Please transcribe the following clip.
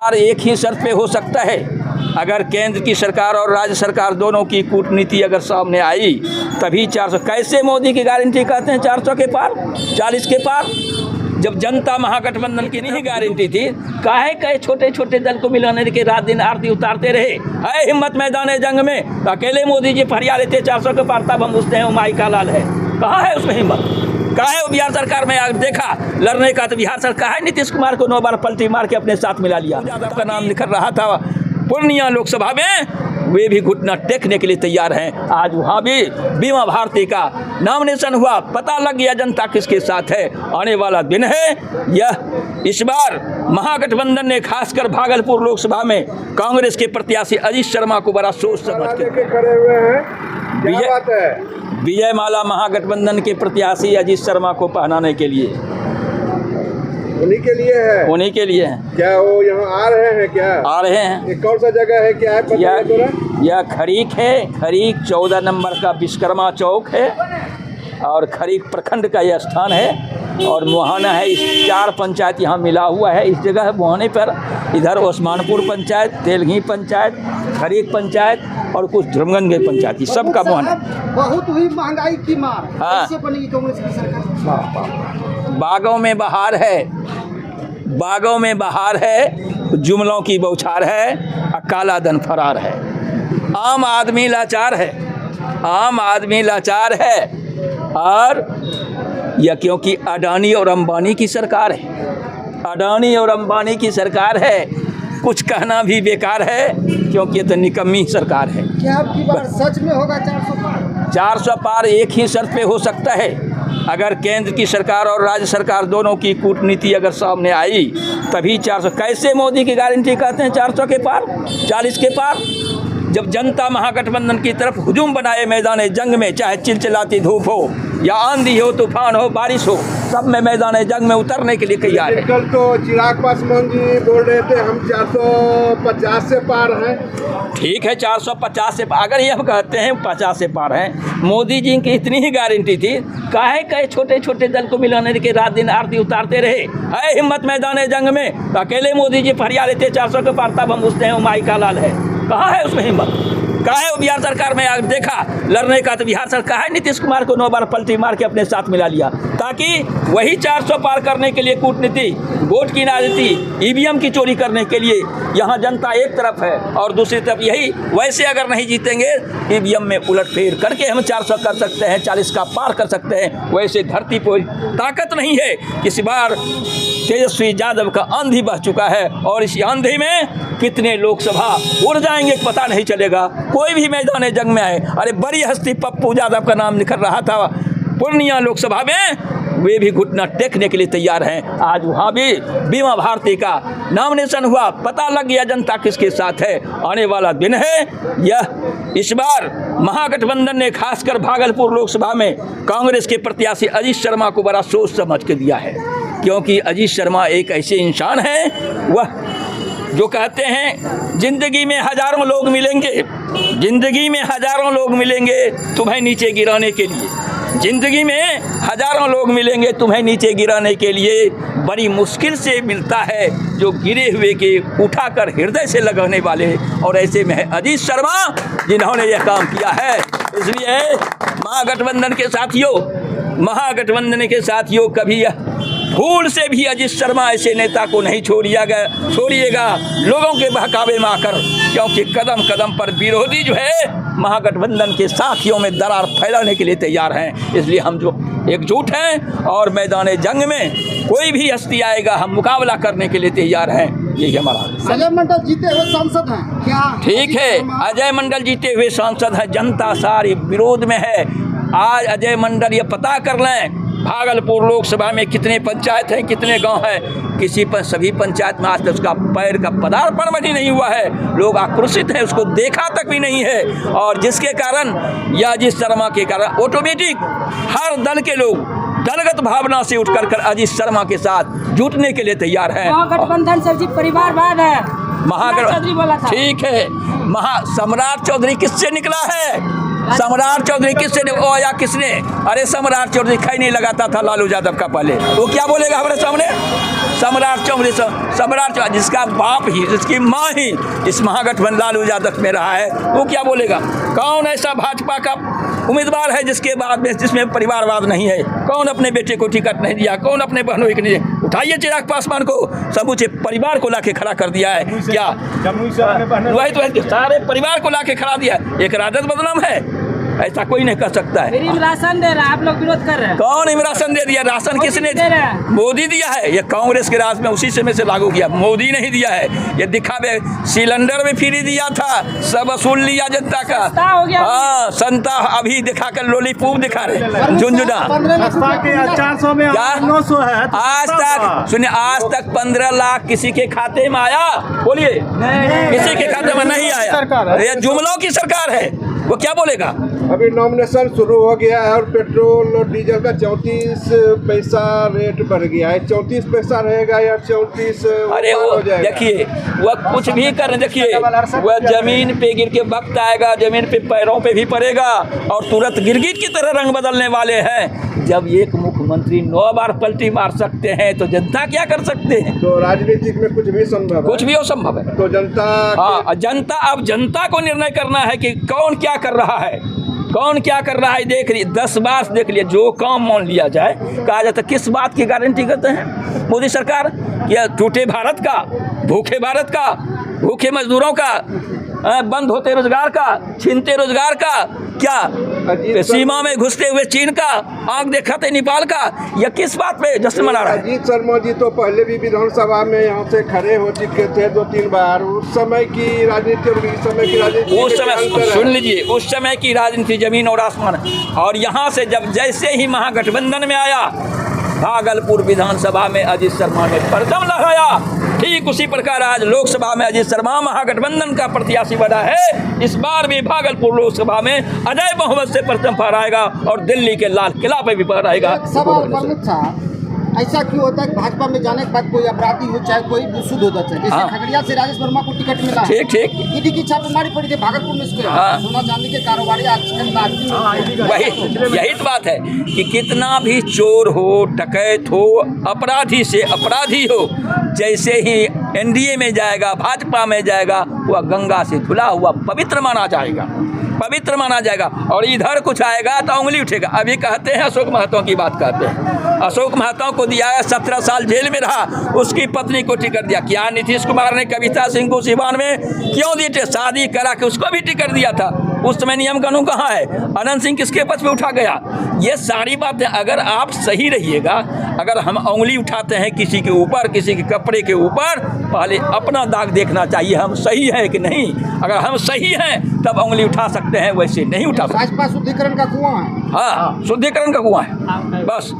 और एक ही शर्त पे हो सकता है, अगर केंद्र की सरकार और राज्य सरकार दोनों की कूटनीति अगर सामने आई तभी 400। कैसे मोदी की गारंटी कहते हैं 400 के पार, 40 के पार, जब जनता महागठबंधन की नहीं गारंटी थी। काहे कहे छोटे छोटे दल को मिलाने के रात दिन आरती उतारते रहे। है हिम्मत मैदान जंग में तो अकेले मोदी जी फरिया लेते 400 के पार, तब हम पूछते हैं माई का लाल है, कहाँ है उसमें हिम्मत? कहाँ है? बिहार सरकार में देखा लड़ने का तो बिहार सरकार है, नीतीश कुमार को 9 बार पलटी मार के अपने साथ मिला लिया। यादव का नाम निकल रहा था पूर्णिया लोकसभा में, वे भी घुटना टेकने के लिए तैयार हैं। आज वहाँ भी बीमा भारती का नॉमिनेशन हुआ, पता लग गया जनता किसके साथ है। आने वाला दिन है यह। इस बार महागठबंधन ने खासकर भागलपुर लोकसभा में कांग्रेस के प्रत्याशी अजीत शर्मा को बड़ा सोच समझ के खड़े हुए हैं। विजय माला महागठबंधन के प्रत्याशी अजीत शर्मा को पहनाने के लिए, उन्हीं के लिए है, उन्हीं के लिए है। क्या वो यहाँ आ रहे हैं? क्या आ रहे हैं? ये कौन सा जगह है, क्या है पता है तोरा? यह खरीक है, खरीक 14 नंबर का विश्वकर्मा चौक है और खरीक प्रखंड का यह स्थान है। और मुहाना है, इस 4 पंचायत यहाँ मिला हुआ है। इस जगह मुहाने पर इधर ओस्मानपुर पंचायत, तेलगी पंचायत, खरीक पंचायत और कुछ धर्मगंज पंचायत, सबका मुहाना। बहुत हुई महंगाई की मार, हाँ। कैसे बनेगी कांग्रेस की सरकार? बागों में बहार है, बागों में बहार है, जुमलों की बौछार है, काला धन फरार है। आम आदमी लाचार है, आम आदमी लाचार है। और यह क्योंकि अडानी और अंबानी की सरकार है, अडानी और अंबानी की सरकार है। कुछ कहना भी बेकार है क्योंकि ये तो निकम्मी सरकार है। क्या आपकी बार सच में होगा 400 पार? 400 पार एक ही शर्त पे हो सकता है, अगर केंद्र की सरकार और राज्य सरकार दोनों की कूटनीति अगर सामने आई तभी 400। कैसे मोदी की गारंटी कहते हैं 400 के पार, 40 के पार, जब जनता महागठबंधन की तरफ हुजूम बनाए मैदान जंग में, चाहे चिलचिलाती धूप हो या आंधी हो, तूफान हो, बारिश हो, सब में मैदान जंग में उतरने के लिए तैयार है। कल तो चिराग पासवान जी बोल रहे थे हम 450 से पार हैं। ठीक है, 450 से अगर ये हम कहते हैं 50 से पार हैं, मोदी जी की इतनी ही गारंटी थी। काहे कहे छोटे छोटे दल को मिलाने के रात दिन आरती उतारते रहे। है हिम्मत मैदान जंग में तो अकेले मोदी जी फरिया लेते 400 के पार, तब हम पूछते हैं माई का लाल है, कहाँ है उसमें हिम्मत? कहाँ है? बिहार सरकार में देखा लड़ने का तो बिहार सरकार है, नीतीश कुमार को 9 बार पलटी मार के अपने साथ मिला लिया, ताकि वही 400 पार करने के लिए कूटनीति, वोट की राजनीति, ईवीएम की चोरी करने के लिए यहाँ जनता एक तरफ है और दूसरी तरफ यही। वैसे अगर नहीं जीतेंगे ईवीएम में उलटफेर करके हम 400 कर सकते हैं, 40 का पार कर सकते हैं। वैसे धरती पर ताकत नहीं है। इस बार तेजस्वी यादव का आंधी बह चुका है और इस आंधी में कितने लोकसभा उड़ जाएंगे पता नहीं चलेगा। कोई भी मैदान जंग में आए, अरे बड़ी हस्ती पप्पू यादव का नाम निकल रहा था पूर्णिया लोकसभा में, वे भी घुटना टेकने के लिए तैयार हैं। आज वहाँ भी बीमा भारती का नॉमिनेशन हुआ, पता लग गया जनता किसके साथ है। आने वाला दिन है यह। इस बार महागठबंधन ने खासकर भागलपुर लोकसभा में कांग्रेस के प्रत्याशी अजीत शर्मा को बड़ा सोच समझ के दिया है, क्योंकि अजीत शर्मा एक ऐसे इंसान हैं वह जो कहते हैं जिंदगी में हजारों लोग मिलेंगे, जिंदगी में हजारों लोग मिलेंगे तुम्हें नीचे गिराने के लिए, जिंदगी में हजारों लोग मिलेंगे तुम्हें नीचे गिराने के लिए। बड़ी मुश्किल से मिलता है जो गिरे हुए के उठाकर हृदय से लगाने वाले, और ऐसे में है अजीत शर्मा जिन्होंने यह काम किया है। इसलिए महागठबंधन के साथियों, महागठबंधन के साथियों, कभी यह भूल से भी अजीत शर्मा ऐसे नेता को नहीं छोड़िएगा लोगों के बहकावे में आकर, क्योंकि कदम कदम पर विरोधी जो है महागठबंधन के साथियों में दरार फैलाने के लिए तैयार हैं। इसलिए हम जो एकजुट हैं और मैदान जंग में कोई भी हस्ती आएगा हम मुकाबला करने के लिए तैयार हैं। यही हमारा। अजय मंडल जीते हुए सांसद हैं क्या? ठीक है, अजय मंडल जीते हुए सांसद हैं, जनता सारी विरोध में है। आज अजय मंडल ये पता कर लें भागलपुर लोकसभा में कितने पंचायत हैं, कितने गांव हैं। किसी पर सभी पंचायत में आज तक उसका पैर का पदार्पण भी नहीं हुआ है। लोग आक्रोशित हैं, उसको देखा तक भी नहीं है। और जिसके कारण या अजीत शर्मा के कारण ऑटोमेटिक हर दल के लोग दलगत भावना से उठकर कर अजीत शर्मा के साथ जुटने के लिए तैयार हैं। महागठबंधन सर जी परिवारवाद है, महागठबंधन ठीक है। सम्राट चौधरी किससे निकला है? सम्राट चौधरी किसने ओ या किसने? अरे सम्राट चौधरी खाई नहीं लगाता था लालू यादव का पहले, वो क्या बोलेगा हमारे सामने? सम्राट चौधरी जिसका बाप ही, जिसकी माँ ही इस महागठबंधन लालू यादव में रहा है, वो क्या बोलेगा? कौन ऐसा भाजपा का उम्मीदवार है जिसके बाद में जिसमें परिवारवाद नहीं है? कौन अपने बेटे को टिकट नहीं दिया? कौन अपने बहनों को नहीं दिया? उठाइए चिराग पासवान को, समूचे परिवार को लाके खड़ा कर दिया है क्या? वही तो सारे परिवार को लाके खड़ा दिया है। एक राजद बदनाम है, ऐसा कोई नहीं कर सकता है। फ्री राशन दे रहा है, आप लोग विरोध कर रहे हैं। कौन राशन दे दिया? राशन किसने दे रहा है? मोदी दिया है। ये कांग्रेस के राज में उसी समय से लागू किया, मोदी नहीं दिया है। ये दिखावे, सिलेंडर में फ्री दिया था, सब वसूल लिया जनता का। सस्ता हो गया। हाँ, संता अभी दिखाकर लॉलीपॉप दिखा रहे झुंझुना। 400 में क्या? 900 है। आज तक सुनिए, आज तक 15 लाख किसी के खाते में आया? बोलिए, किसी के खाते में नहीं आया। ये जुमलों की सरकार है, वो क्या बोलेगा? अभी नॉमिनेशन शुरू हो गया है और पेट्रोल और डीजल का 34 पैसा रेट बढ़ गया है। 34 पैसा रहेगा या 34? अरे वो देखिए, वह कुछ भी कर, देखिए वह जमीन पे गिर के वक्त आएगा, जमीन पे पैरों पे भी पड़ेगा और तुरंत गिरगिट की तरह रंग बदलने वाले हैं। जब एक मुख्यमंत्री 9 बार पलटी मार सकते हैं तो जनता क्या कर सकते हैं? तो राजनीतिक में कुछ भी संभव है, कुछ भी असंभव है। तो जनता हाँ, जनता, अब जनता को निर्णय करना है कि कौन क्या कर रहा है, कौन क्या कर रहा है। देख लिए 10 बार देख लिए, जो काम मान लिया जाए, कहा जाता किस बात की गारंटी करते हैं मोदी सरकार? या टूटे भारत का, भूखे भारत का, भूखे मजदूरों का, बंद होते रोजगार का, छीनते रोजगार का, क्या सीमा में घुसते हुए चीन का, आंख दिखाते नेपाल का, या किस बात पे जश्न मना रहा है? अजीत शर्मा जी तो पहले भी विधानसभा में यहाँ से खड़े हो चुके थे 2-3 बार। उस समय की राजनीति और इस समय की राजनीति, उस समय सुन लीजिए, उस समय की राजनीति जमीन और आसमान। और यहाँ से जब जैसे ही महागठबंधन में आया, भागलपुर विधानसभा में अजीत शर्मा ने परचम लहराया, ठीक उसी प्रकार आज लोकसभा में अजीत शर्मा महागठबंधन का प्रत्याशी बना है। इस बार भी भागलपुर लोकसभा में अजय बहुमत से परचम फहराएगा और दिल्ली के लाल किला पे भी फहराएगा। सवाल प्रमुख साहब, ऐसा क्यों होता है कि भाजपा में जाने के बाद कोई अपराधी हो चाहे कोई शुद्ध हो जाता है? जैसे खगड़िया से राजेश वर्मा को टिकट मिला, ठीक ईडी की छापेमारी पड़ी थी भागलपुर में, इसके सोना चांदी के कारोबारी वही यही तो बात है कि कितना भी चोर हो, डकैत हो, अपराधी से अपराधी हो, जैसे ही एनडीए में जाएगा, भाजपा में जाएगा, वह गंगा से धुला हुआ पवित्र माना जाएगा, पवित्र माना जाएगा। और इधर कुछ आएगा तो उंगली उठेगा। अभी कहते हैं अशोक महतो की बात करते हैं, अशोक महतो को दिया है, 17 साल जेल में रहा, उसकी पत्नी को टिकट दिया। क्या नीतीश कुमार ने कविता सिंह को सिवान में क्यों दी? शादी करा के उसको भी टिकट दिया था। उस समय नियम कानून कहाँ है? अनंत सिंह किसके पक्ष में उठा गया? ये सारी बातें अगर आप सही रहिएगा, अगर हम उंगली उठाते हैं किसी के ऊपर, किसी के कपड़े के ऊपर, पहले अपना दाग देखना चाहिए, हम सही है कि नहीं। अगर हम सही हैं तब उंगली उठा सकते हैं, वैसे नहीं उठा सकते। भाजपा शुद्धिकरण का कुआं है। हाँ, शुद्धिकरण का कुआं है बस।